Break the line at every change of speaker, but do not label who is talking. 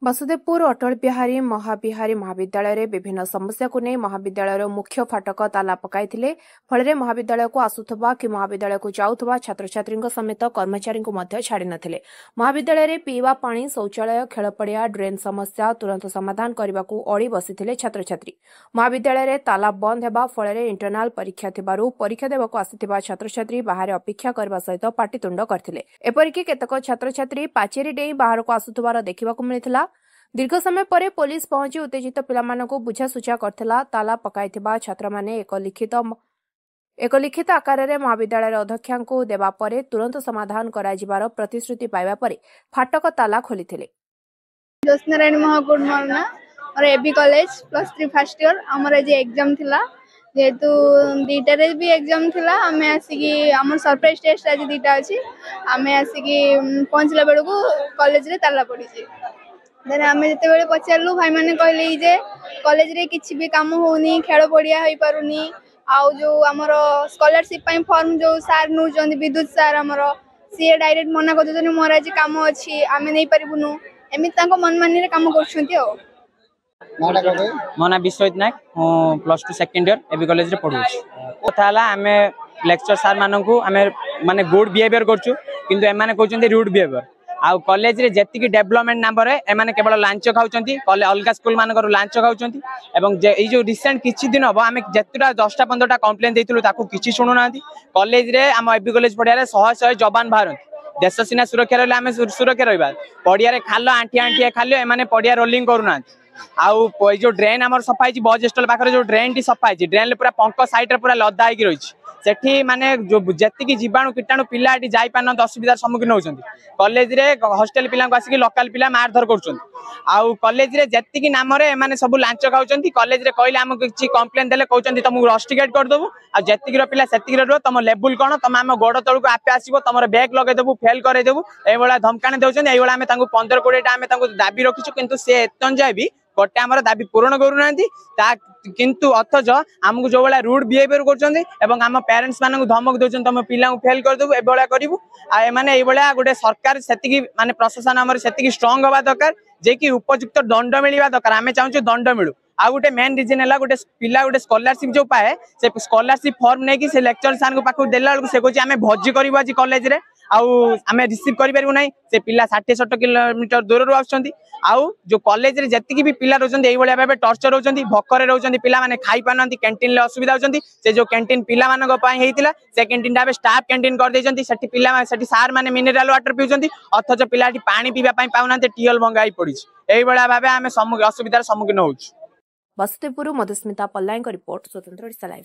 वसुदेवपुर अटल बिहारी महाविहारी महाविद्यालय रे विभिन्न समस्या को नहीं महाविद्यालय मुख्य फाटक ताला पकाई फल महाविद्यालय को आसुवा कि महाविद्यालय को जाऊथवा छात्र छात्री समेत कर्मचारी को छाड़ी नथिले। महाविद्यालय रे पीवा पानी शौचालय खेलपड़िया ड्रेन समस्या तुरंत समाधान करने को अड़ी बसी छात्र छात्री। महाविद्यालय रे ताला बंद होगा फल इंटरनाल परीक्षा थिबारु परीक्षा देवाक आसिथिबा छात्र छात्री बाहर अपेक्षा करने सहित पाटितुंड करथिले। एपरिकी केतक छात्र छात्री पाचेरी डेई बाहर को आसुथिबार देखिबाकु मिलिथिला। दीर्घ समय पर पुलिस पहुंची उत्तेजित पिलामानंकु बुझासुझा करथिला। ताला पकाइथिबा छात्र माने एक लिखित आकार रे महाविद्यालय अध्यक्षांकु देबा परे तुरंत समाधान करा जिबार प्रतिश्रुति पाइबा परे फाटक ताला खोलिथिले।
ज्योत्स्नारायणी महाकुट मोरना और एबी कॉलेज +3 फर्स्ट ईयर हमर जे एग्जाम थिला जेतु दीटा रे भी एग्जाम थिला। हमें आसिकी हमर सरप्राइज टेस्ट आज दीटा अछि। हमें आसिकी पहुंचला बेलू कॉलेज रे ताला पड़ी छी। देन आमे जते बेले पचारलु भाई माने कहले जे कॉलेज रे किछि भी काम होउनी खेल पड़िया होई पारुनी आउ जो हमर स्कॉलरशिप पई फॉर्म जो सार नु जंदी विद्युत सार हमर सी डायरेक्ट मना कर दे मोर आज काम अछि आमे नै परिबुनु एमि तांको मन मानी रे काम करछंती हो।
मोना विश्वजित नायक +2 सेकंड ईयर एबी कॉलेज रे पढु छी। ओथाला आमे लेक्चर सार माननकु आमे माने गुड बिहेवियर करछु किंतु ए माने कहउछन्ती रूड बिहेवियर आउ कॉलेज रे जेतिकी डेवलपमेंट नाम रे ए माने केवल लांच खाउछन्ती अलगा स्कूल मानकर लांच खाउछन्ती एवं ए जो रिसेंट किछि दिन हबो आमे जेतुटा 10टा 15टा कंप्लेंट देइतलु ताकू किछि सुनु नांती। कॉलेज रे हम एबी कॉलेज पढिया रे 100 जवान बाहरंती देश सिना सुरक्षा रहले आमे सुरक्षा रहबा पडिया रे खालो आंटी आंटी खालो ए माने पडिया रोलिंग करू नांती। आउ जो ड्रेन हमर सफाई छी बस स्टॉल पाखरे जो ड्रेन टी सफाई छी ड्रेन ले पूरा पंक साइड रे पूरा लदा आकी रही छी सेठी माने जो जेतिकी जीवाणु कीटाणु पिला एटी जाई पान असुविधार सम्मुखीन होउछन्ती। कॉलेज रे हॉस्टल पिला को आसिकी लोकल पिला मारधर करछन्ती आउ कॉलेज रे जेतिकी नाम रे माने सब लांच खाउछन्ती। कॉलेज रे कहले हमको किछि कंप्लेंट देले कहउछन्ती तुमको रस्टिकेट कर देबो आ जेतिकी रो पिला सेतिकी रो तम लेवल कोन तम हम गोड़ तळु को आपे आसीबो तमर बैग लगे देबो फेल करे देबो ए बळा धमकाने देउछन्ती। ए बळा हमें तांको 15 20 टा हमें तांको दाबी रखिछु किंतु से एतन जाय भी गोटे आमर दाबी पूरण करू नांती ता किंतु अथच हमको जो वाला रूड बिहेवियर करछन्ती एवं हम पेरेंट्स मानन धमक दोछन तम पिला को फेल कर देबो ए बळा करिवो आ माने ए बळा गोटे सरकार सेतिकी माने प्रशासन हमर सेतिकी स्ट्रांग होबा दरकार जे कि उपयुक्त दंड मिलिबा दरकार। हमें चाहूछु दंड मिलु आ गोटे मेन रीजन हला गोटे पिला गोटे स्कॉलरशिप जो पाए से स्कॉलरशिप फॉर्म नै कि से लेक्चर सान को पाखु देला से कहछि हमें भोजी करबो आज कॉलेज रे आउ हमें रिसीव करि परबो नै से पिला 60-60 किलोमीटर दूर रो आछन्ती आउ जो कॉलेज रे जेतिकी भी पिला रहउछन्ती एई बळिया भाबे टॉर्चर होउछन्ती भक्करे रहउछन्ती पिला माने खाई पानंती कैंटीन ले असुविधा होउछन्ती। से जो कैंटीन पिला मानक पय हेतिला से कैंटीन डाबे स्टाफ कैंटीन कर दैछन्ती सेठी पिला सेठी सार माने मिनरल वाटर पिउछन्ती अथच पिलाटी पानी पीबा पय पाउनांते टियल भंगाई पडिछ एई बळिया भाबे हमें असुविधार सम्मुखीन होउछ।
वसुदेवपुर मधुस्मिता पल्लाईଙ୍କ रिपोर्ट स्वतंत्र ओडिशा लाइव।